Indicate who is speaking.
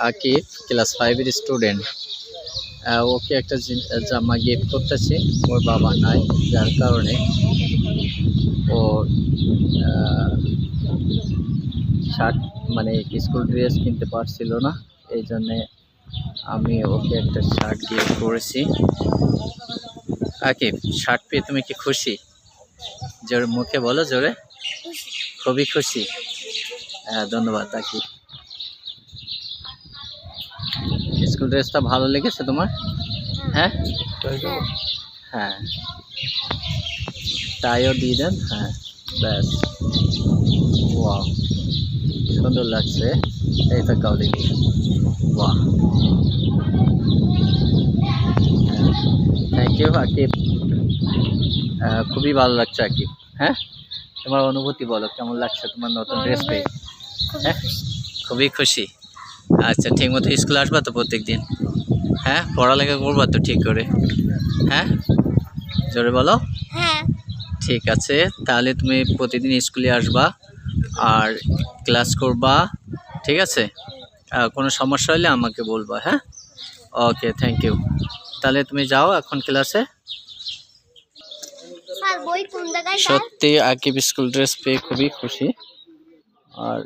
Speaker 1: Akib class 5 এর student. ওকে একটা জামা গিফট করতেছি, ওর বাবা নাই যার কারণে ও শার্ট মানে স্কুল ড্রেস কিনতে পারছিল না, এই জন্যে আমি ওকে একটা শার্ট গিফট করেছি। আকিব, শার্ট পেয়ে তুমি কি খুশি? জোরে মুখে বলো, জোরে। খুবই খুশি। হ্যাঁ, ধন্যবাদ আকিব। স্কুল ড্রেসটা ভালো লেগেছে তোমার? হ্যাঁ হ্যাঁ, টাইও দিয়ে দেন। হ্যাঁ, ব্যাস। ওয়াও, সুন্দর লাগছে। এই তো কাউ দেখি। বাহ, থ্যাংক ইউ আকিব। খুবই ভালো লাগছে আকিব। হ্যাঁ, তোমার অনুভূতি বলো, কেমন লাগছে তোমার নতুন ড্রেস পেয়ে? হ্যাঁ, খুবই খুশি। আচ্ছা, ঠিক মতো স্কুলে আসবা তো প্রত্যেক দিন? হ্যাঁ, পড়ালেখা করবা তো ঠিক করে? হ্যাঁ, জোরে বলো।
Speaker 2: হ্যাঁ,
Speaker 1: ঠিক আছে, তাহলে তুমি প্রতিদিন স্কুলে আসবা আর ক্লাস করবা, ঠিক আছে? কোনো সমস্যা হলে আমাকে বলবা। হ্যাঁ, ওকে, থ্যাংক ইউ। তাহলে তুমি যাও এখন ক্লাসে।
Speaker 2: স্যার বই কোন জায়গায়?
Speaker 1: সত্যি আকিব স্কুল ড্রেস পেয়ে খুবই খুশি। আর